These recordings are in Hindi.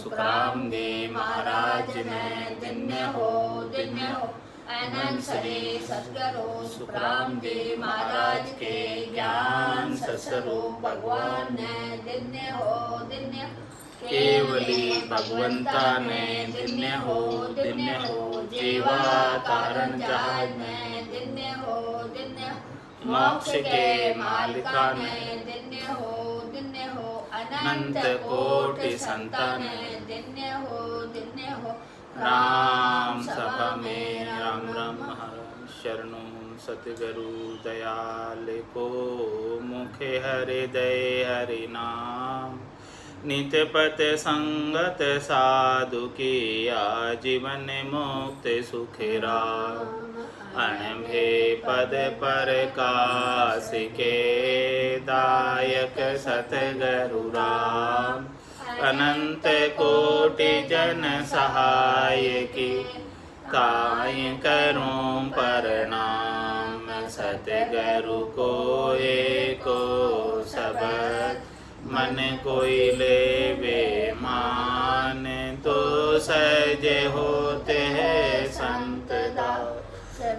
सुखराम जी महाराज ने धन्य हो आनंद सरे सतगुरु सुखराम जी महाराज के ज्ञान सत्स्वरूप भगवान ने धन्य हो केवली भगवंता ने धन्य हो जीवा कारण जहाज ने धन्य हो मोक्ष के मालिका ने धन्य हो अनंत कोटि संतान ने धन्य हो राम सभा में राम राम शरणों सतगुरु दयाल को मुखे हरे दय हरि नाम नित्य पत संगत साधु किया जीवन मुक्त सुखेरा अणभे पद पर काश के दायक सतगुरु राम अनंत कोटि जन सहाय की काय करूं प्रणाम सतगुरु को एको सबद मन कोई ले वे मान तो सजे होते हैं संत दास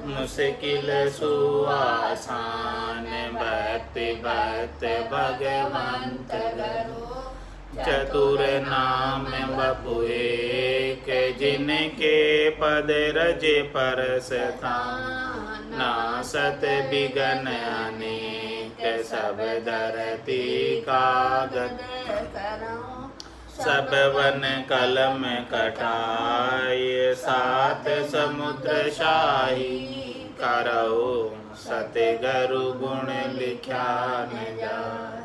मुश्किल सुआसान भक्ति भक्त भगवंत चतुर नाम बपुए के जिनके पद रजे परस ना सत बिगन अनेक सब धरती कागद सब वन कलम कटाए सात समुद्र शाही करो सतगुरु गुण लिख्या न जाए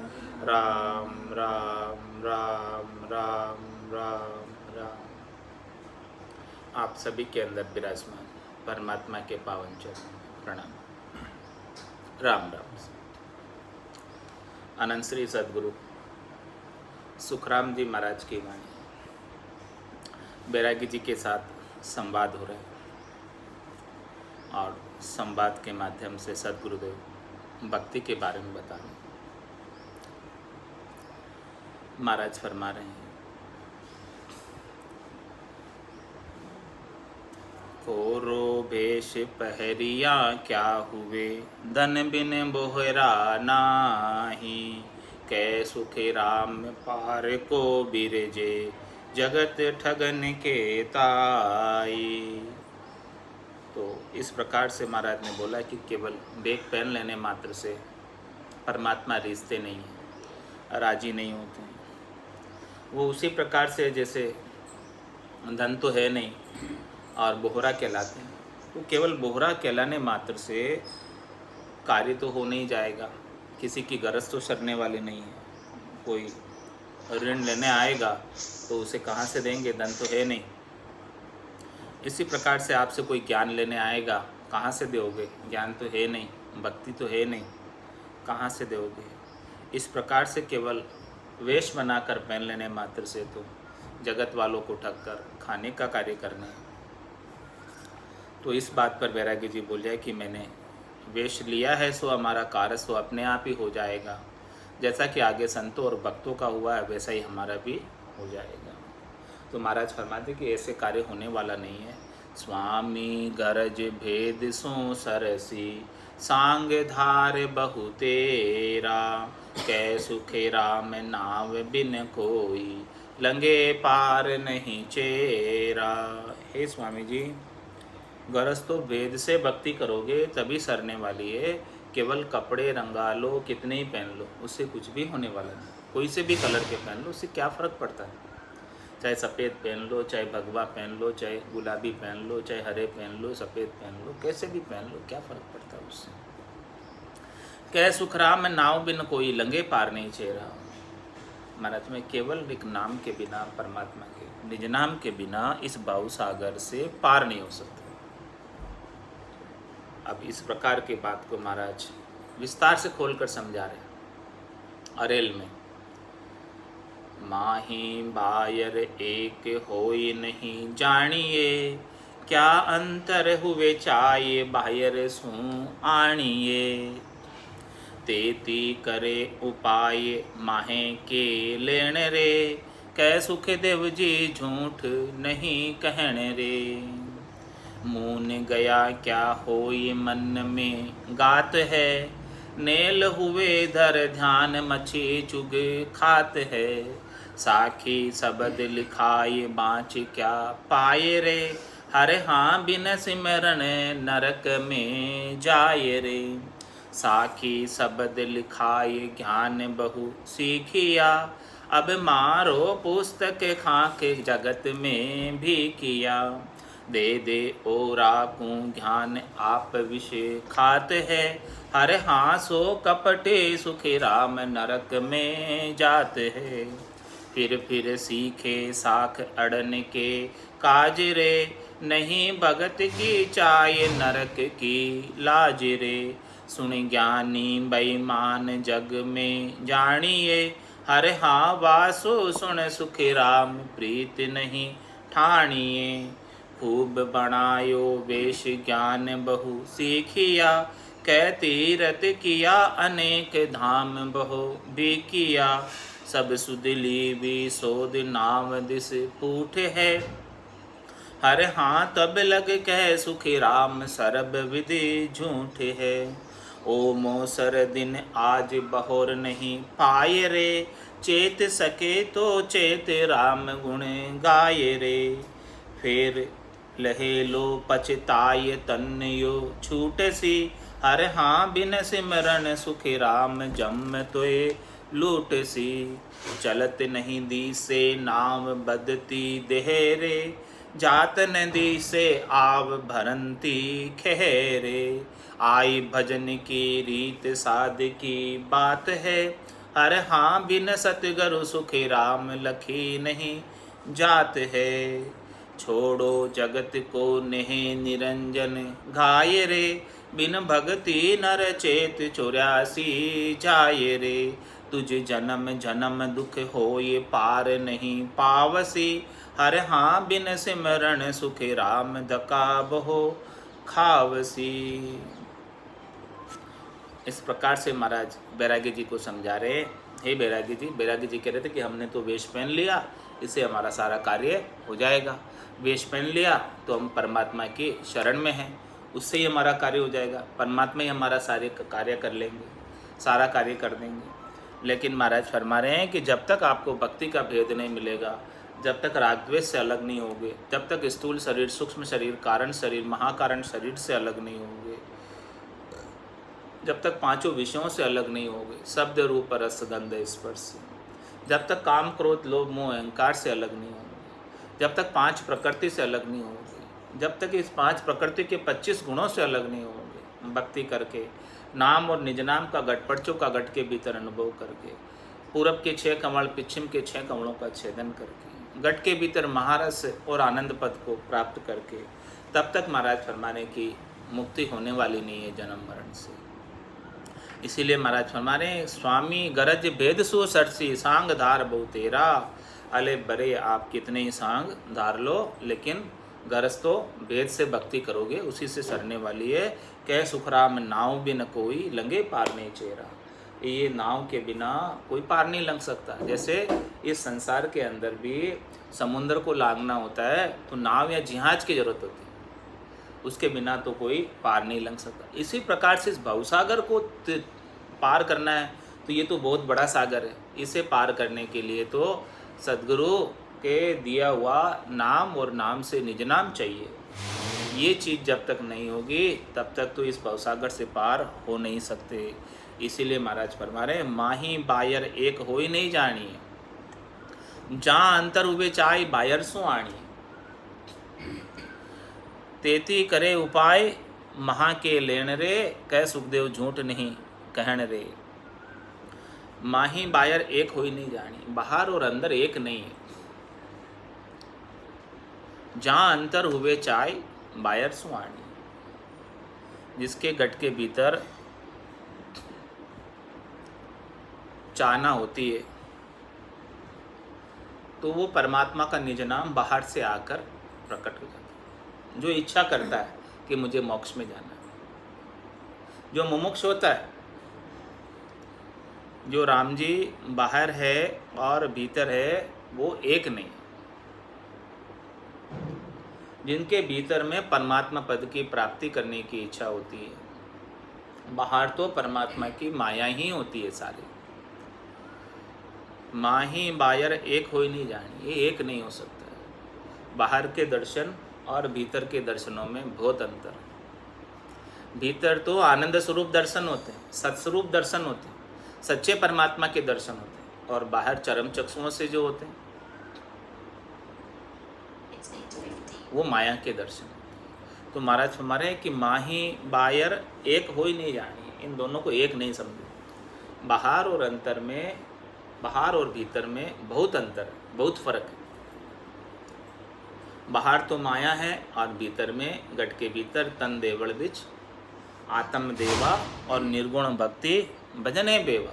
राम राम राम राम राम राम। आप सभी के अंदर विराजमान परमात्मा के पावन चरण प्रणाम राम राम। अनंत श्री सदगुरु सुखराम जी महाराज की वाणी बैरागी जी के साथ संवाद हो रहा है और संवाद के माध्यम से सदगुरुदेव भक्ति के बारे में बता रहे हैं। महाराज फरमा रहे हैं कोरो भेष पहरिया क्या हुए धन बिन बोहरा नाही कै सुखे राम पार को बिरजे जगत ठगन के ताई। तो इस प्रकार से महाराज ने बोला कि केवल बेग पहन लेने मात्र से परमात्मा रिश्ते नहीं हैं, राजी नहीं होते हैं। वो उसी प्रकार से जैसे धन तो है नहीं और बोहरा कहलाते हैं, वो केवल बोहरा कहलाने मात्र से कार्य तो हो नहीं जाएगा, किसी की गरज तो सरने वाली नहीं है। कोई ऋण लेने आएगा तो उसे कहाँ से देंगे, धन तो है नहीं। इसी प्रकार से आपसे कोई ज्ञान लेने आएगा, कहाँ से दोगे, ज्ञान तो है नहीं, भक्ति तो है नहीं, कहाँ से दोगे। इस प्रकार से केवल वेश बनाकर पहन लेने मात्र से तो जगत वालों को ठग कर खाने का कार्य करना है। तो इस बात पर बैरागी जी बोले कि मैंने वेश लिया है सो हमारा कार्य सो अपने आप ही हो जाएगा। जैसा कि आगे संतों और भक्तों का हुआ है वैसा ही हमारा भी हो जाएगा। तो महाराज फरमाते कि ऐसे कार्य होने वाला नहीं है। स्वामी गरज भेद सो सरसी सांग धार बहु तेरा कै सुखे राम नाव बिन कोई लंगे पार नहीं चेरा। हे स्वामी जी, गरज तो वेद से भक्ति करोगे तभी सरने वाली है। केवल कपड़े रंगा लो, कितने ही पहन लो, उससे कुछ भी होने वाला नहीं। कोई से भी कलर के पहन लो, उससे क्या फ़र्क पड़ता है। चाहे सफ़ेद पहन लो, चाहे भगवा पहन लो, चाहे गुलाबी पहन लो, चाहे हरे पहन लो, सफ़ेद पहन लो, कैसे भी पहन लो, क्या फ़र्क पड़ता है उससे। कै सुखराम नाव बिन कोई लंगे पार नहीं चेरा। महाराज में केवल एक नाम के बिना, परमात्मा के निज नाम के बिना इस भाव सागर से पार नहीं हो सकता। अब इस प्रकार की बात को महाराज विस्तार से खोलकर समझा रहे। अरेल में माही बायर एक होई नहीं जानिए, क्या अंतर हुए चाये बायर सू आनिए। तेती करे उपाय माहे के लेण रे, कै सुख देव जी झूठ नहीं कहण रे। मून गया क्या होय मन में गात है, नेल हुए धर ध्यान मछी चुग खात है। साखी शब्द लिखाए बाँच क्या पाए रे, हरे हाँ बिन सिमरन नरक में जाए रे। साखी शब्द लिखाए ज्ञान बहु सीखिया, अब मारो पुस्तक खाक जगत में भी किया। दे दे ओरा को ज्ञान आप विषय खात है, हरे हाँ सो कपटे सुखी राम नरक में जात है। फिर सीखे साख अड़न के काज रे, नहीं भगत की चाय नरक की लाज रे। सुन ज्ञानी बेईमान जग में जानिए, हरे हाँ वासो सुन सुखी राम प्रीत नहीं ठानिए। खूब बनायो वेश ज्ञान बहु सीखिया, कै तीरथ किया अनेक धाम बहु भी किया। सब सुध लीवी सोध नाम दिस पूठ है, हरे हाँ तब लग कह सुखी राम सरब विधि झूठ है। ओ मोसर दिन आज बहोर नहीं पाए रे, चेत सके तो चेत राम गुण गाये रे। फिर लहे लो पछताय तन यो छूट सी, हरे हाँ बिन सिमरन सुखी राम जम तोय लूट सी। चलत नहीं दी से नाव बदती देहरे, जात नदी से आव भरंती खेरे। आई भजन की रीत साध की बात है, हरे हाँ बिन सतगुरु सुखी राम लखी नहीं जात है। छोड़ो जगत को नेह निरंजन घाय रे, बिन भगति नर चेत 84 जाय रे। तुझ जन्म जन्म दुख होय पार नहीं पावसी, हरे हाँ बिन सिमरण सुखी राम धका बहो खावसी। इस प्रकार से महाराज बैरागी जी को समझा रहे। हे बैरागी जी कह रहे थे कि हमने तो वेश पहन लिया, इससे हमारा सारा कार्य हो जाएगा। वेश पहन लिया तो हम परमात्मा की शरण में हैं, उससे ही हमारा कार्य हो जाएगा। परमात्मा ही हमारा सारे कार्य कर लेंगे, सारा कार्य कर देंगे। लेकिन महाराज फरमा रहे हैं कि जब तक आपको भक्ति का भेद नहीं मिलेगा, जब तक रागद्वेष से अलग नहीं होगे, जब तक स्थूल शरीर, सूक्ष्म शरीर, कारण शरीर, महाकारण शरीर से अलग नहीं होंगे, जब तक पांचों विषयों से अलग नहीं होंगे, शब्द रूप रस गंध स्पर्श, जब तक काम क्रोध लोभ मोह अहंकार से अलग नहीं होंगे, जब तक पांच प्रकृति से अलग नहीं होंगे, जब तक इस पांच प्रकृति के 25 गुणों से अलग नहीं होंगे, भक्ति करके नाम और निज नाम का घटपटचों का घट के भीतर अनुभव करके, पूरब के 6 कमल पश्चिम के 6 कमलों का छेदन करके, घट के भीतर महारस और आनंद पद को प्राप्त करके, तब तक महाराज फरमाने की मुक्ति होने वाली नहीं है जन्म मरण से। इसीलिए महाराज फरमा रहे हैं, स्वामी गरज भेद सु सरसी, सांग धार बहु तेरा। अले बरे आप कितने ही सांग धार लो, लेकिन गरज तो भेद से भक्ति करोगे, उसी से सरने वाली है। कह सुखराम नाव बिन कोई लंगे पार नहीं चेहरा। ये नाव के बिना कोई पार नहीं लंघ सकता। जैसे इस संसार के अंदर भी समुद्र को लांघना होता है तो नाव या जहाज की जरूरत होती है, उसके बिना तो कोई पार नहीं लंघ सकता। इसी प्रकार से इस भवसागर को पार करना है तो ये तो बहुत बड़ा सागर है। इसे पार करने के लिए तो सद्गुरु के दिया हुआ नाम और नाम से निज नाम चाहिए। ये चीज़ जब तक नहीं होगी तब तक तो इस भवसागर से पार हो नहीं सकते। इसीलिए महाराज फरमा रहे, माही बायर एक हो ही नहीं जानी, जहाँ अंतर हुए चाय बायर सो आनी। तेती करे उपाय महा के लेन रे, कह सुखदेव झूठ नहीं कहन रे। माही बायर एक हो ही नहीं जानी, बाहर और अंदर एक नहीं है। जहाँ अंतर हुए चाय बायर सुहानी, जिसके गट के भीतर चाहना होती है तो वो परमात्मा का निज नाम बाहर से आकर प्रकट हो जाता है। जो इच्छा करता है कि मुझे मोक्ष में जाना है, जो मुमुक्ष होता है, जो राम जी बाहर है और भीतर है, वो एक नहीं है। जिनके भीतर में परमात्मा पद की प्राप्ति करने की इच्छा होती है, बाहर तो परमात्मा की माया ही होती है सारी। माही बायर एक हो ही नहीं जानी, ये एक नहीं हो सकता है। बाहर के दर्शन और भीतर के दर्शनों में बहुत अंतर है। भीतर तो आनंद स्वरूप दर्शन होते हैं, सत्स्वरूप दर्शन होते हैं, सच्चे परमात्मा के दर्शन होते हैं, और बाहर चरम चक्षुओं से जो होते हैं वो माया के दर्शन। तो महाराज फरमा रहे हैं कि माही बायर एक हो ही नहीं जानी, इन दोनों को एक नहीं समझे। बाहर और अंतर में, बाहर और भीतर में बहुत अंतर है, बहुत फर्क है। बाहर तो माया है और भीतर में गट के भीतर तन देवल बिच आत्म देवा और निर्गुण भक्ति भजन है बेवा।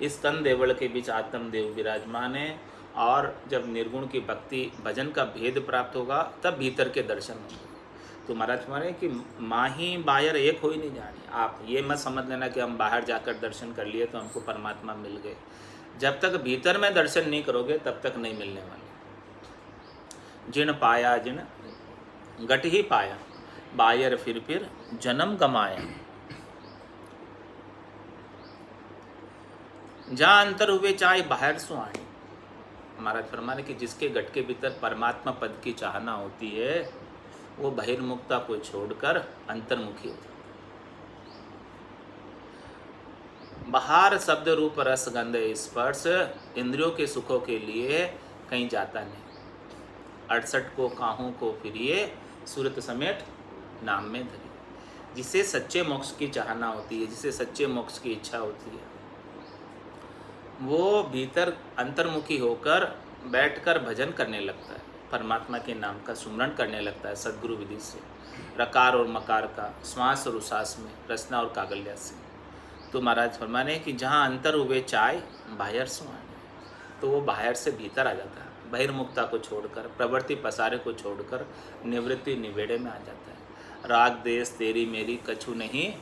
इस तन देवल के बीच आत्म देव विराजमान है, और जब निर्गुण की भक्ति भजन का भेद प्राप्त होगा तब भीतर के दर्शन होंगे। तो महाराज हमारे कि माही बाहर एक हो ही नहीं जानी। आप ये मत समझ लेना कि हम बाहर जाकर दर्शन कर लिए तो हमको परमात्मा मिल गए। जब तक भीतर में दर्शन नहीं करोगे तब तक नहीं मिलने वाले। जिन पाया जिन गट ही पाया, बायर फिर जन्म गमाया। जहाँ अंतर हुए चाहे बाहर सुहानी। महाराज फरमाने कि जिसके गट के भीतर परमात्मा पद की चाहना होती है वो बहिर्मुखता को छोड़कर अंतर्मुखी होता है। बाहर शब्द रूप रस गंध स्पर्श इंद्रियों के सुखों के लिए कहीं जाता नहीं। 68 को काहों को फिरिए सूरत समेट नाम में धरी। जिसे सच्चे मोक्ष की चाहना होती है, जिसे सच्चे मोक्ष की इच्छा होती है, वो भीतर अंतर्मुखी होकर बैठकर भजन करने लगता है, परमात्मा के नाम का सुमरण करने लगता है सद्गुरु विधि से, रकार और मकार का, श्वास और उसास में, रचना और कागल्या से। तो महाराज फरमाने कि जहाँ अंतर हुए चाय बाहर सुहाने, तो वो बाहर से भीतर आ जाता है। बहिर्मुखता को छोड़कर, प्रवृत्ति पसारे को छोड़कर निवृत्ति निवेड़े में आ जाता है। राग देश तेरी मेरी कछु नहीं,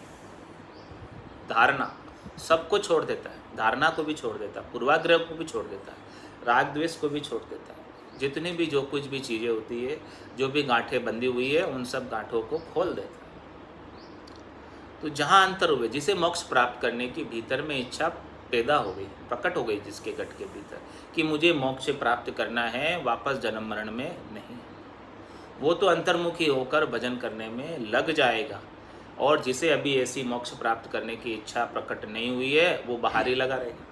धारणा सबको छोड़ देता है, धारणा को भी छोड़ देता है, पूर्वाग्रह को भी छोड़ देता है, राग द्वेष को भी छोड़ देता है। जितनी भी जो कुछ भी चीज़ें होती है, जो भी गांठें बंधी हुई है, उन सब गांठों को खोल देता है। तो जहाँ अंतर हुए, जिसे मोक्ष प्राप्त करने की भीतर में इच्छा पैदा हो गई, प्रकट हो गई जिसके गट के भीतर कि मुझे मोक्ष प्राप्त करना है, वापस जन्म मरण में नहीं, वो तो अंतर्मुखी होकर भजन करने में लग जाएगा। और जिसे अभी ऐसी मोक्ष प्राप्त करने की इच्छा प्रकट नहीं हुई है, वो बाहर ही लगा रहेगा।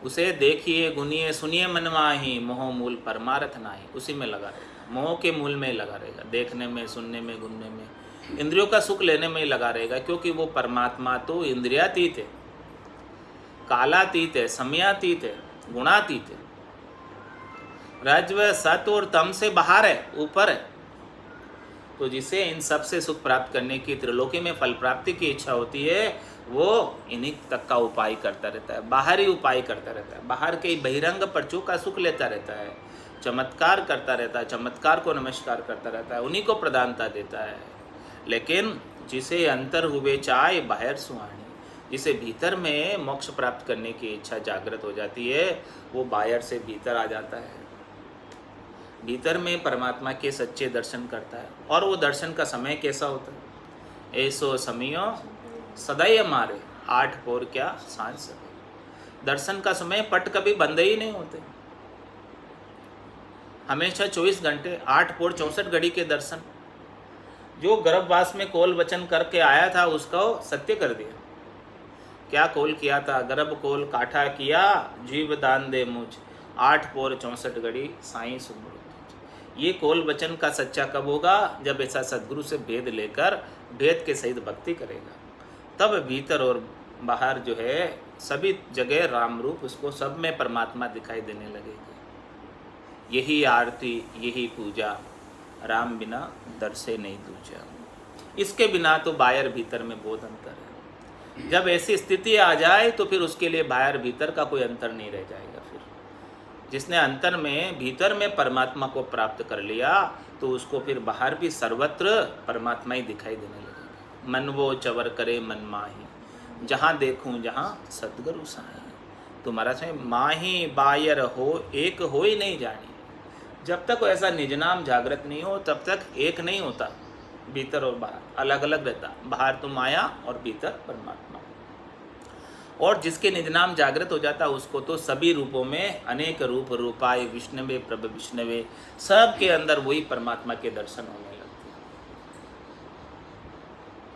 उसे देखिए गुनिए सुनिए मनमाही, मोह मूल परमारथ नाही, उसी में लगा रहेगा, मोह के मूल में ही लगा रहेगा, देखने में, सुनने में, गुनने में, इंद्रियों का सुख लेने में ही लगा रहेगा। क्योंकि वो परमात्मा तो इंद्रियातीत है, कालातीत है, समयातीत है, गुणातीत है, रज्व सत और तम से बाहर है, ऊपर है। तो जिसे इन सब से सुख प्राप्त करने की, त्रिलोकी में फल प्राप्ति की इच्छा होती है, वो इन्हीं तक का उपाय करता रहता है, बाहरी उपाय करता रहता है, बाहर के बहिरंग पर्चों का सुख लेता रहता है, चमत्कार करता रहता है, चमत्कार को नमस्कार करता रहता है, उन्हीं को प्रधानता देता है। लेकिन जिसे अंतर हुए चाहे बाहर सुहानी, जिसे भीतर में मोक्ष प्राप्त करने की इच्छा जागृत हो जाती है, वो बाहर से भीतर आ जाता है, भीतर में परमात्मा के सच्चे दर्शन करता है। और वो दर्शन का समय कैसा होता है? ऐसो समयो सदैव मारे, 8 पौर क्या सांझ सके। दर्शन का समय पट कभी बंद ही नहीं होते, हमेशा 24 घंटे, 8 पौर 64 घड़ी के दर्शन। जो गर्भवास में कोल वचन करके आया था उसको सत्य कर दिया। क्या कोल किया था? गर्भ कोल काठा किया, जीव दान दे मुझ, 8 पौर 64 घड़ी साईं सुमरो। ये कोल वचन का सच्चा कब होगा? जब ऐसा सद्गुरु से भेद लेकर भेद के सहित भक्ति करेगा, तब भीतर और बाहर जो है सभी जगह राम रूप, उसको सब में परमात्मा दिखाई देने लगेगी। यही आरती, यही पूजा, राम बिना दर्शे नहीं दूजा। इसके बिना तो बाहर भीतर में बहुत अंतर है। जब ऐसी स्थिति आ जाए तो फिर उसके लिए बाहर भीतर का कोई अंतर नहीं रह जाएगा। फिर जिसने अंतर में, भीतर में परमात्मा को प्राप्त कर लिया, तो उसको फिर बाहर भी सर्वत्र परमात्मा ही दिखाई देने लगेगा। मन वो चवर करे मन माही, जहाँ देखूँ जहाँ सद्गुरु साईं। तो महाराज में माही बायर हो एक हो ही नहीं जानी। जब तक ऐसा निज नाम जागृत नहीं हो तब तक एक नहीं होता, भीतर और बाहर अलग अलग रहता। बाहर तो माया और भीतर परमात्मा। और जिसके निज नाम जागृत हो जाता उसको तो सभी रूपों में अनेक रूप रूपाय विष्णवे प्रभ विष्णवे सब के अंदर वही परमात्मा के दर्शन होने लगते हैं।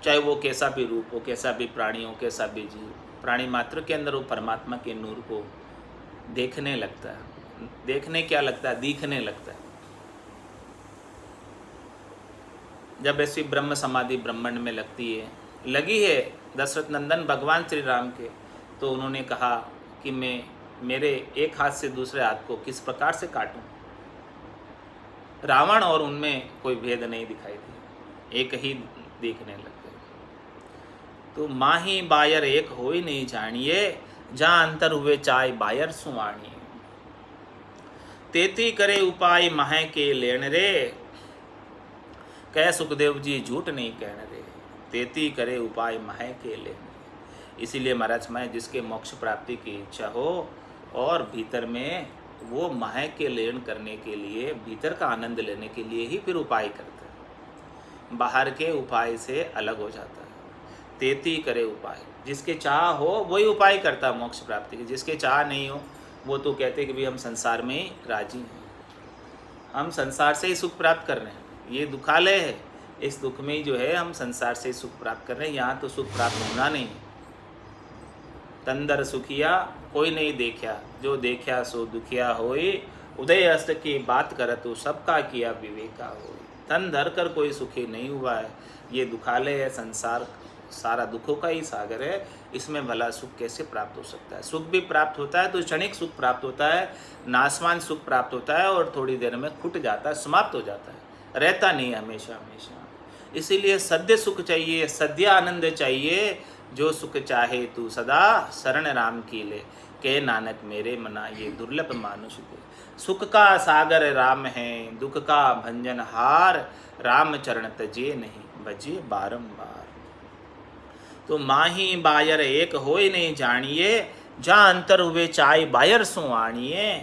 चाहे वो कैसा भी रूप हो, कैसा भी प्राणी हो, कैसा भी जीव, प्राणी मात्र के अंदर वो परमात्मा के नूर को देखने लगता है। देखने क्या लगता है, दिखने लगता है। जब ऐसी ब्रह्म समाधि ब्रह्मांड में लगती है, लगी है दशरथ नंदन भगवान श्री राम के, तो उन्होंने कहा कि मैं मेरे एक हाथ से दूसरे हाथ को किस प्रकार से काटूं। रावण और उनमें कोई भेद नहीं दिखाई दिया, एक ही देखने लग गए। तो माही बायर एक हो ही नहीं जानिए, जहाँ अंतर हुए चाय बायर सुवाणिए। तेती करे उपाय मह के लेन रे, कह सुखदेव जी झूठ नहीं कहने रे। तेती करे उपाय मह के लेन। इसीलिए महाराज मैं जिसके मोक्ष प्राप्ति की इच्छा हो और भीतर में वो मह के लेन करने के लिए, भीतर का आनंद लेने के लिए ही फिर उपाय करता है, बाहर के उपाय से अलग हो जाता है। तेती करे उपाय, जिसके चाह हो वही उपाय करता है मोक्ष प्राप्ति के। जिसके चाह नहीं हो वो तो कहते कि भाई हम संसार में ही राजी हैं, हम संसार से ही सुख प्राप्त कर रहे हैं, ये दुखालय है, इस दुख में ही जो है हम संसार से सुख प्राप्त कर रहे हैं, यहाँ तो सुख प्राप्त होना नहीं। तंदर सुखिया कोई नहीं देखा, जो देखा सो दुखिया होए, उदय अस्त की बात कर तो सबका किया विवेका होए। तन धर कर कोई सुखी नहीं हुआ है, ये दुखालय है, संसार सारा दुखों का ही सागर है, इसमें भला सुख कैसे प्राप्त हो सकता है। सुख भी प्राप्त होता है तो क्षणिक सुख प्राप्त होता है, नाशवान सुख प्राप्त होता है और थोड़ी देर में खुट जाता है, समाप्त हो जाता है, रहता नहीं हमेशा हमेशा। इसीलिए सद्य सुख चाहिए, सद्य आनंद चाहिए। जो सुख चाहे तू सदा शरण राम की ले, के नानक मेरे मना ये दुर्लभ मानुष के। सुख का सागर राम है, दुख का भंजन हार, राम चरण तजे नहीं बजे बारंबार। तो माही बायर एक होय नहीं जानिए, जहाँ अंतर हुए चाय बायर सो आनिए।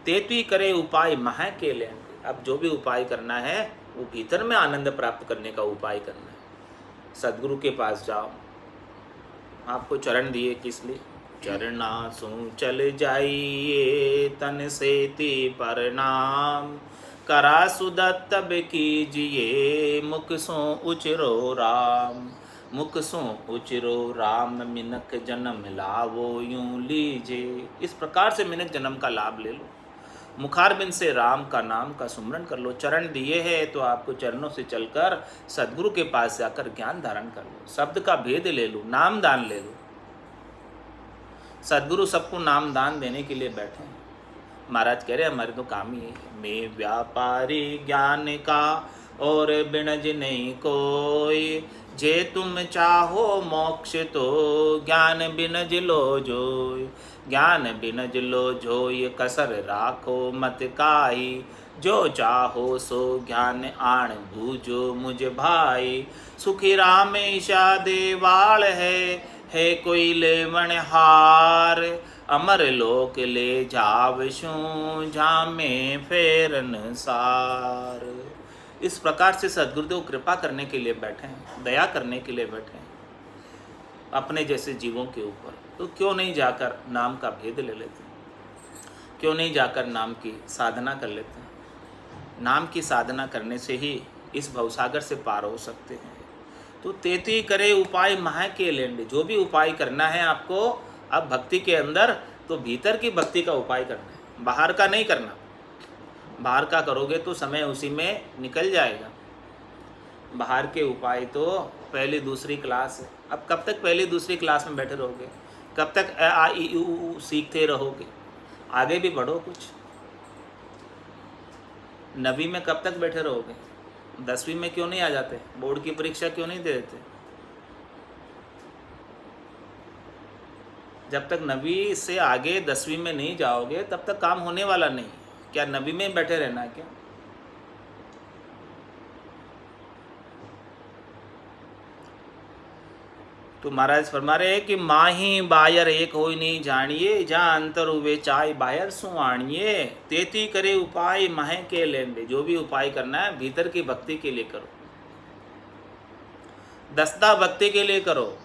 तेती करे उपाय मह के लेन। अब जो भी उपाय करना है वो भीतर में आनंद प्राप्त करने का उपाय करना है। सदगुरु के पास जाओ, आपको चरण दिए किस लिए? चरना सो चल जाइए तन से ती प्रणाम, करा सुदत तब कीजिए, मुख सो उचरो राम। मुख सो उचरो राम, मिनक जन्म लावो यूं लीजे। इस प्रकार से मिनक जन्म का लाभ ले लो, मुखारबिंद से राम का नाम का सुमरन कर लो। चरण दिए हैं तो आपको चरणों से चलकर सदगुरु के पास जाकर ज्ञान धारण कर लो, शब्द का भेद ले लो, नाम दान ले लो। सदगुरु सबको नाम दान देने के लिए बैठे हैं। महाराज कह रहे हैं हमारे तो काम ही है, मैं व्यापारी ज्ञान का और बिनज नहीं कोई, जे तुम चाहो मोक्ष तो ज्ञान बिनज लो जोय। ज्ञान बिनज लो जोय, कसर राखो मत काई, जो चाहो सो ज्ञान आण बूझो मुझ भाई। सुखी रामेशा देवाल है कोई लेवण हार, अमर लोक ले जावशूं झामे फेरन सार। इस प्रकार से सदगुरुदेव कृपा करने के लिए बैठे हैं, दया करने के लिए बैठे हैं अपने जैसे जीवों के ऊपर। तो क्यों नहीं जाकर नाम का भेद ले लेते हैं, क्यों नहीं जाकर नाम की साधना कर लेते हैं। नाम की साधना करने से ही इस भवसागर से पार हो सकते हैं। तो तेती करे उपाय मह के लेंडे, जो भी उपाय करना है आपको अब भक्ति के अंदर, तो भीतर की भक्ति का उपाय करना है, बाहर का नहीं करना। बाहर का करोगे तो समय उसी में निकल जाएगा। बाहर के उपाय तो पहली दूसरी क्लास है। अब कब तक पहली दूसरी क्लास में बैठे रहोगे? कब तक अ आ इ उ सीखते रहोगे? आगे भी बढ़ो कुछ। 9वीं में कब तक बैठे रहोगे? 10वीं में क्यों नहीं आ जाते? बोर्ड की परीक्षा क्यों नहीं दे देते? जब तक 9वीं से आगे 10वीं में नहीं जाओगे तब तक काम होने वाला नहीं। क्या 9वीं में बैठे रहना है क्या? तो महाराज फरमा रहे कि माही बायर एक होई नहीं जानिए, जहाँ अंतर हुए चाय बायर सु आणिए, तेती करे उपाय माहे के लेंदे। जो भी उपाय करना है भीतर की भक्ति के लिए करो, दसदा भक्ति के लिए करो।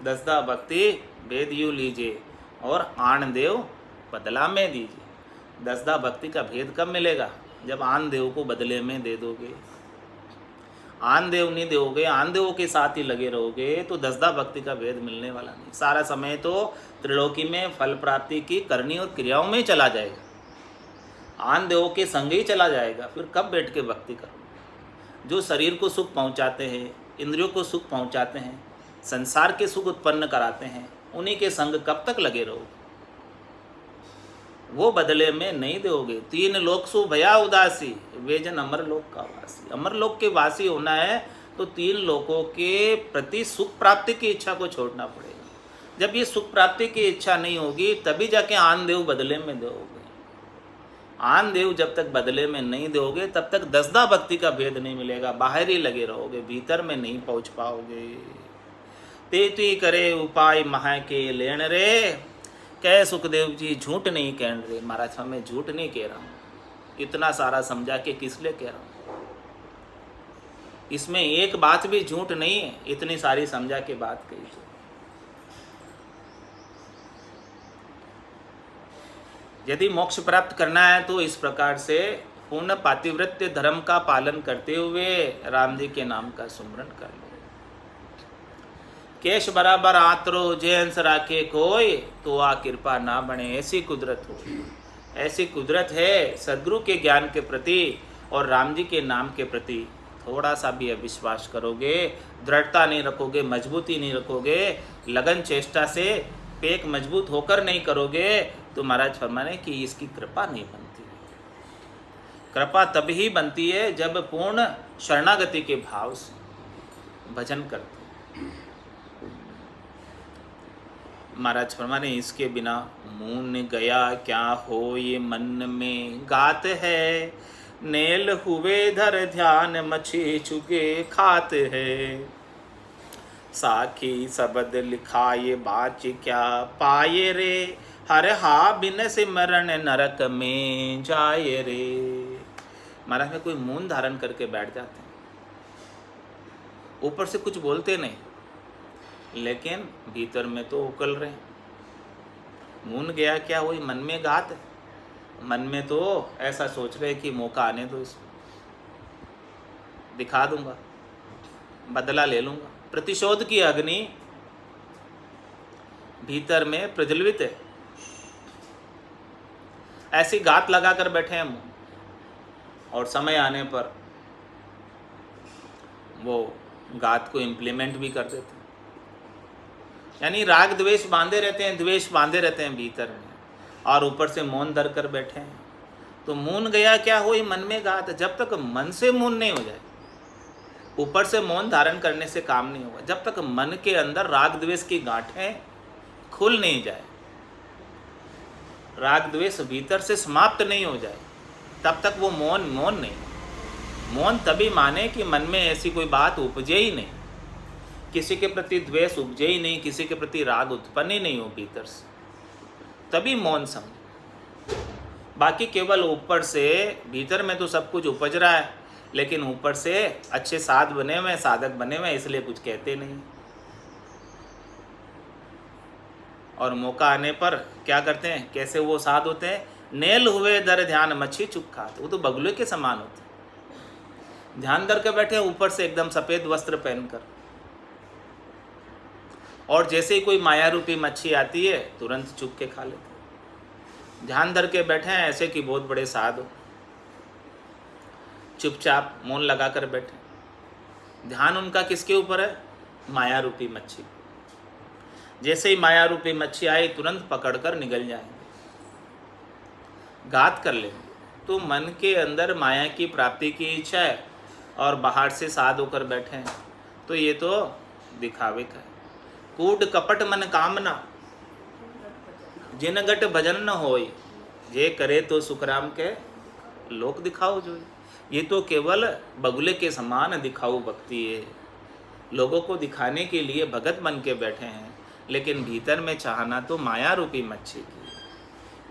दसदा भक्ति भेद यू लीजिए और आन देव बदला में दीजिए। दसदा भक्ति का भेद कब मिलेगा? जब आन देव को बदले में दे दोगे। आन देव नहीं दोगे, आन देव के साथ ही लगे रहोगे तो दसदा भक्ति का भेद मिलने वाला नहीं। सारा समय तो त्रिलोकी में फल प्राप्ति की करनी और क्रियाओं में ही चला जाएगा, आन देवों के संग ही चला जाएगा। फिर कब बैठ के भक्ति करो? जो शरीर को सुख पहुंचाते हैं, इंद्रियों को सुख पहुंचाते हैं, संसार के सुख उत्पन्न कराते हैं, उन्हीं के संग कब तक लगे रहोगे? वो बदले में नहीं दोगे। तीन लोक सु भया उदासी, वे जन अमर लोक का वासी। अमर लोक के वासी होना है तो तीन लोकों के प्रति सुख प्राप्ति की इच्छा को छोड़ना पड़ेगा। जब ये सुख प्राप्ति की इच्छा नहीं होगी तभी जाके आन देव बदले में दोगे। आन देव जब तक बदले में नहीं दोगे तब तक दसदा भक्ति का भेद नहीं मिलेगा। बाहर ही लगे रहोगे, भीतर में नहीं पहुंच पाओगे। तेती करे उपाय महा के लेन रे, कह सुखदेव जी झूठ नहीं कह रहे। महाराज मैं झूठ नहीं कह रहा हूँ, इतना सारा समझा के किस लिए कह रहा हूँ? इसमें एक बात भी झूठ नहीं है, इतनी सारी समझा के बात कही तो। यदि मोक्ष प्राप्त करना है तो इस प्रकार से पूर्ण पातिव्रत्य धर्म का पालन करते हुए राम जी के नाम का सुमरन कर लो। केश बराबर आतरो जे हंस राखे कोई, तो आ कृपा ना बने ऐसी कुदरत हो। ऐसी कुदरत है सदगुरु के ज्ञान के प्रति और राम जी के नाम के प्रति थोड़ा सा भी अविश्वास करोगे, दृढ़ता नहीं रखोगे, मजबूती नहीं रखोगे, लगन चेष्टा से पेक मजबूत होकर नहीं करोगे तो महाराज फरमाने कि इसकी कृपा नहीं बनती। कृपा तभी बनती है जब पूर्ण शरणागति के भाव से भजन करते। महाराज फरमाने इसके बिना मून गया क्या हो ये मन में गात है, नेल हुए धर ध्यान मछी चुके खात है, साखी शब्द लिखा ये बाच क्या पाए रे, हर हा बिन सिमरन नरक में जाए रे। महाराज में कोई मून धारण करके बैठ जाते हैं, ऊपर से कुछ बोलते नहीं लेकिन भीतर में तो उकल रहे। मून गया क्या वही मन में गात, मन में तो ऐसा सोच रहे कि मौका आने दो, इसको दिखा दूंगा, बदला ले लूंगा। प्रतिशोध की अग्नि भीतर में प्रज्वलित है, ऐसी गात लगाकर बैठे हैं मुंह, और समय आने पर वो गात को इम्प्लीमेंट भी कर देते हैं। यानी राग द्वेष बांधे रहते हैं, द्वेष बांधे रहते हैं भीतर में, और ऊपर से मौन धर कर बैठे हैं। तो मौन गया क्या हो ये मन में गात। जब तक मन से मौन नहीं हो जाए, ऊपर से मौन धारण करने से काम नहीं होगा। जब तक मन के अंदर राग द्वेष की गांठें खुल नहीं जाए, राग द्वेष भीतर से समाप्त नहीं हो जाए, तब तक वो मौन नहीं। मौन तभी माने कि मन में ऐसी कोई बात उपजे ही नहीं, किसी के प्रति द्वेष उपजे ही नहीं, किसी के प्रति राग उत्पन्न ही नहीं हो भीतर से, तभी मौन समझ। बाकी केवल ऊपर से, भीतर में तो सब कुछ उपज रहा है लेकिन ऊपर से अच्छे साध बने हुए, साधक बने हुए, इसलिए कुछ कहते नहीं। और मौका आने पर क्या करते हैं, कैसे वो साध होते हैं, नेल हुए दर ध्यान मच्छी चुप खाते। वो तो बगुले के समान होते हैं, ध्यान धर के बैठे ऊपर से एकदम सफ़ेद वस्त्र पहनकर, और जैसे ही कोई माया रूपी मच्छी आती है तुरंत चुप के खा लेते। ध्यान धर के बैठे हैं ऐसे कि बहुत बड़े साधु, चुपचाप मौन लगाकर बैठे। ध्यान उनका किसके ऊपर है, माया रूपी मच्छी। जैसे ही माया रूपी मच्छी आई तुरंत पकड़कर निगल जाएंगे, घात कर लेंगे। तो मन के अंदर माया की प्राप्ति की इच्छा है और बाहर से साध होकर बैठे हैं, तो ये तो दिखावे का है। कूट कपट मन कामना, जिन गट भजन न होय, जे करे तो सुखराम के लोक दिखाओ जो। ये तो केवल बगुले के समान दिखाऊ भक्ति है। लोगों को दिखाने के लिए भगत बन के बैठे हैं, लेकिन भीतर में चाहना तो माया रूपी मच्छी की।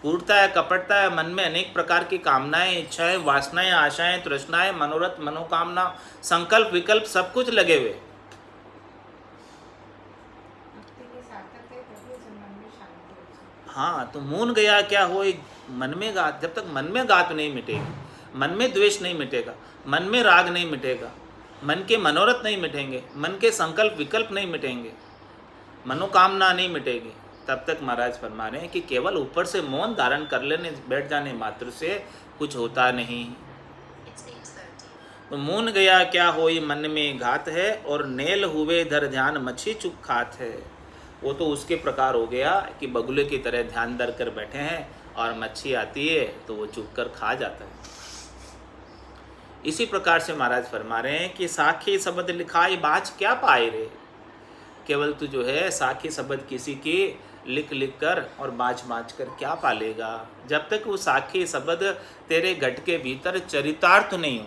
कूटता है, कपटता है, मन में अनेक प्रकार की कामनाएं, इच्छाएं, वासनाएं, आशाएं, तृष्णाएं, मनोरथ, मनोकामना, संकल्प, विकल्प सब कुछ लगे हुए। हाँ, तो मून गया क्या हो, मन में गात। जब तक मन में गात नहीं मिटेगी, मन में द्वेष नहीं मिटेगा, मन में राग नहीं मिटेगा, मन के मनोरथ नहीं मिटेंगे, मन के संकल्प विकल्प नहीं मिटेंगे, मनोकामना नहीं मिटेगी, तब तक महाराज फरमा रहे हैं कि केवल ऊपर से मौन धारण कर लेने बैठ जाने मात्र से कुछ होता नहीं। तो मून गया क्या होई मन में घात है, और नेल हुए धर ध्यान मच्छी चुप खात है। वो तो उसके प्रकार हो गया कि बगुले की तरह ध्यान धर कर बैठे हैं और मच्छी आती है तो वो चुप कर खा जाता है। इसी प्रकार से महाराज फरमा रहे हैं कि साखी शब्द लिखाई बाच क्या पाए रे। केवल तू जो है साखी शब्द किसी की लिख लिख कर और बाँच बाँच कर क्या पालेगा, जब तक वो साखी शब्द तेरे घट के भीतर चरितार्थ नहीं हो,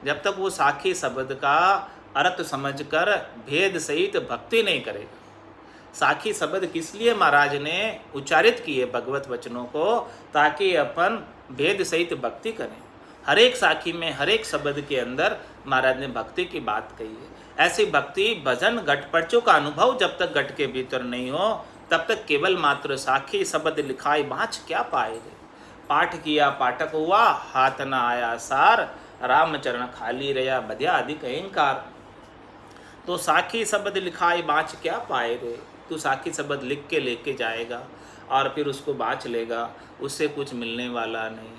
जब तक वो साखी शब्द का अर्थ समझकर भेद सहित भक्ति नहीं करेगा। साखी शब्द किस लिए महाराज ने उच्चारित किए भगवत वचनों को, ताकि अपन भेद सहित भक्ति करें। हर एक साखी में, हर एक शब्द के अंदर महाराज ने भक्ति की बात कही है। ऐसी भक्ति, भजन, घटपर्चों का अनुभव जब तक घट के भीतर नहीं हो, तब तक केवल मात्र साखी शब्द लिखाई बाँच क्या पाएगा। पाठ किया पाठक हुआ, हाथ न आया सार, रामचरण खाली रहा बध्या अधिक अहंकार। तो साखी शब्द लिखाई बाँच क्या पाए रे। तू साखी शब्द लिख के लेके जाएगा और फिर उसको बाँच लेगा, उससे कुछ मिलने वाला नहीं,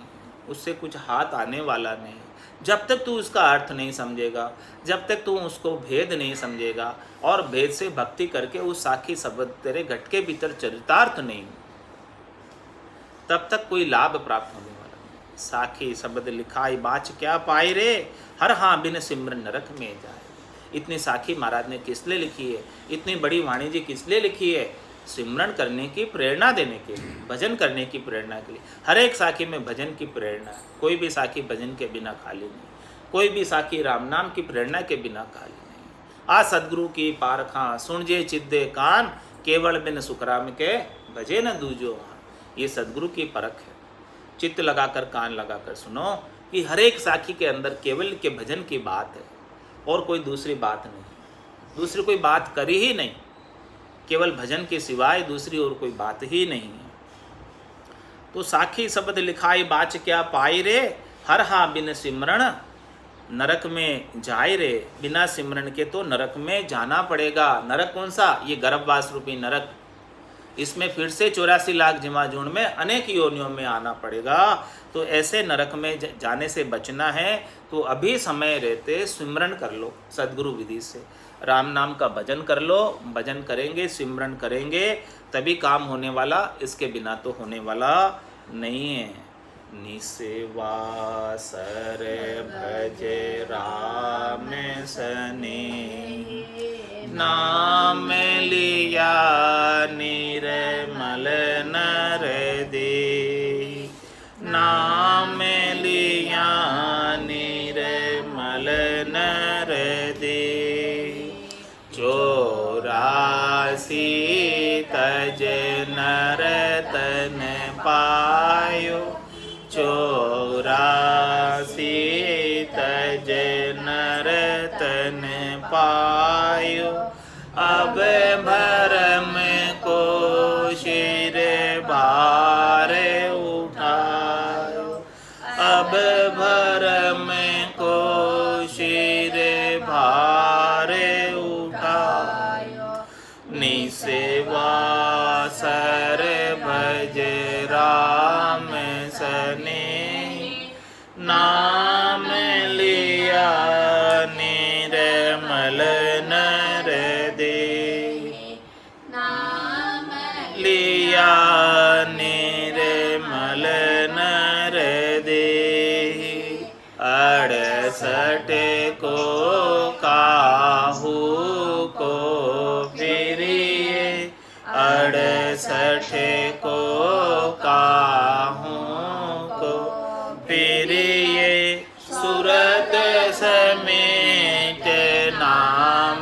उससे कुछ हाथ आने वाला नहीं। जब तक तू उसका अर्थ नहीं समझेगा, जब तक तू उसको भेद नहीं समझेगा और भेद से भक्ति करके उस साखी शब्द तेरे घट के भीतर चरितार्थ नहीं, तब तक कोई लाभ प्राप्त होने वाला नहीं। साखी शब्द लिखाई बाँच क्या पाए रे, हर हाँ बिन सिमरन नरक में जाए। इतनी साखी महाराज ने किस लिए लिखी है, इतनी बड़ी वाणी जी किस लिए लिखी है? सिमरन करने की प्रेरणा देने के लिए, भजन करने की प्रेरणा के लिए। हर एक साखी में भजन की प्रेरणा है। कोई भी साखी भजन के बिना खाली नहीं, कोई भी साखी राम नाम की प्रेरणा के बिना खाली नहीं। आ सदगुरु की पारखा सुनजे चिद्दे कान, केवल बिन सुखराम के भजे न दूजो। ये सदगुरु की परख है। चित्त लगाकर, कान लगाकर सुनो कि हर एक साखी के अंदर केवल के भजन की बात है और कोई दूसरी बात नहीं, दूसरी कोई बात करी ही नहीं। केवल भजन के सिवाय दूसरी और कोई बात ही नहीं है। तो साखी शब्द लिखाई बाच क्या पाई रे, हर हा बिन सिमरण नरक में जाए रे। बिना सिमरण के तो नरक में जाना पड़ेगा। नरक कौन सा? ये गर्भवास रूपी नरक। इसमें फिर से 84 लाख जिमाजूण में अनेक योनियों में आना पड़ेगा। तो ऐसे नरक में जाने से बचना है तो अभी समय रहते सिमरन कर लो सद्गुरु विधि से। राम नाम का भजन कर लो। भजन करेंगे, सिमरन करेंगे तभी काम होने वाला, इसके बिना तो होने वाला नहीं है। निसेवा सर भजे राम सने, नाम लिया निर्मल नर दे। नाम लिया निर्मल नर दे। 84 तज नर तन पायो। 84 तज नर तन पायो। अब भरम को शिर भार उठायो। अब भरम को शिर भार उठायो। निसेवा सर भज राम सने, नाम लिया निर्मल नर दे। नाम लिया निर्मल नर दे। 68 को काहू को फिरिए। 68 को काहू को फिरिए। सूरत समेत नाम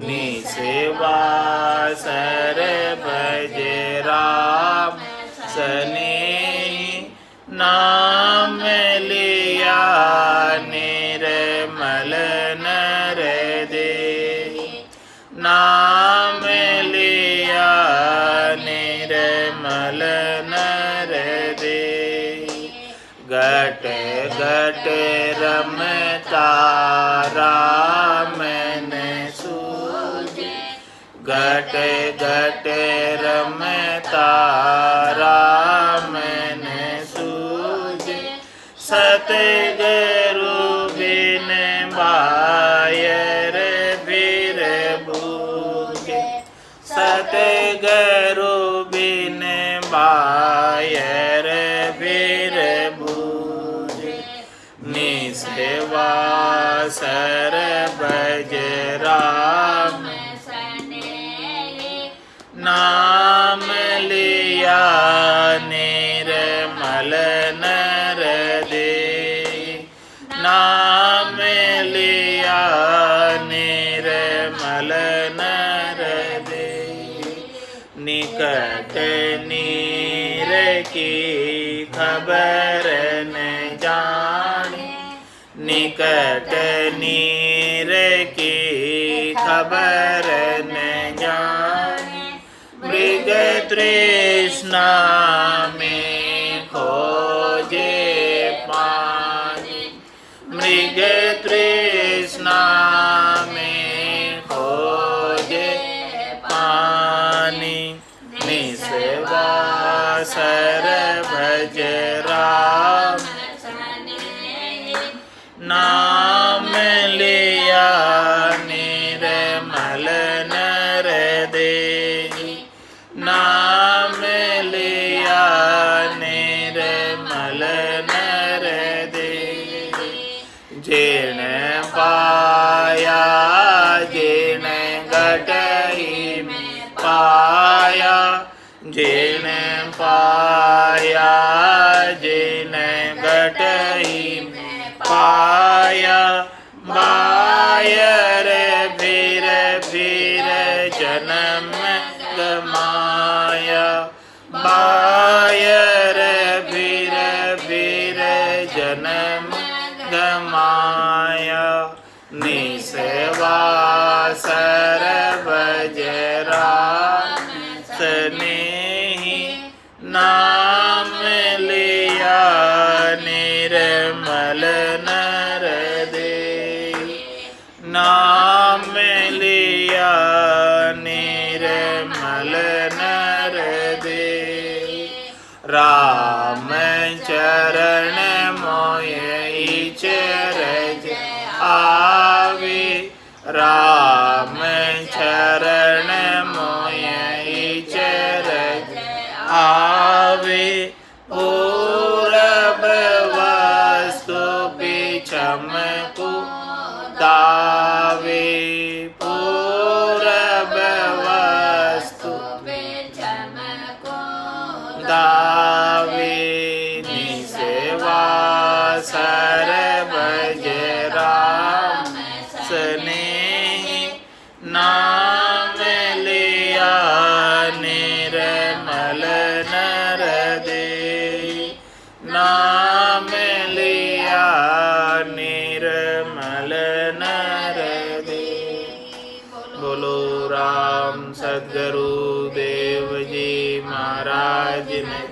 निसेवा सर भज राम स्नेही नाम लिया निर्मल नर दे नाम लिया निर्मल नर दे घट घट रमता राम सूझे घट घट रमता राम सूझे सतगुरु बिन बायर फिर बूझे सतगुरु बिन बायर फिर बूझे निसेवा सर भज राम नाम लिया निर्मल नर दे नाम लिया निर्मल नर दे निकट नीर की खबर न जाने निकट नीर की खबर न जाने मृग तृष्णा में खोजे पानी मृग तृष्णा में खोजे पानी निसेवा सर भज राम नाम लिया निर्मल नर दे नाम लिया निर्मल नर दे जिन पाया जिन घटई में पाया जिन पाया जिन घटई में पाया बायर फिर फिर जन्म गमाया बायर फिर फिर जन्म गमाया निसेवा सर भज राम स्नेही नाम लिया निर्मल नर दे नाम लिया निर्मल नर दे राम चरण मोय चरज आवे राम चरण मोय चरज आवे पूरब वस्तु पिछम को दावे पूरब वस्तु पिछम को दावे निसेवा सर भज राम स्नेही नाम लिया निर्मल नर दे नाम लिया निर्मल नर दे बोलो राम सद्गुरु देव जी महाराज ने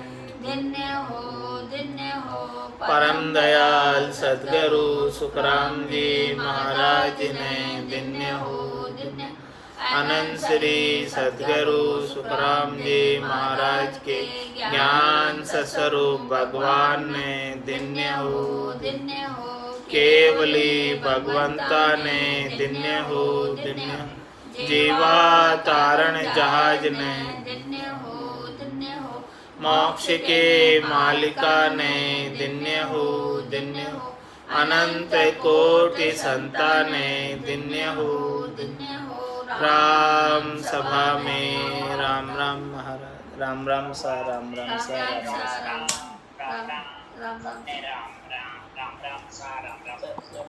परम दयाल सद्गुरु सुखराम जी महाराज ने धन्य हो अनंत श्री सद्गुरु सुखराम जी महाराज के ज्ञान स्वरूप भगवान ने धन्य हो केवली भगवंता ने धन्य हो जीवा तारण जहाज ने मोक्ष के मालिका ने धन्य हो अनंत कोटि संताने धन्य हो राम सभा में राम राम महाराज राम राम सा राम राम सा राम राम सा राम राम सा राम राम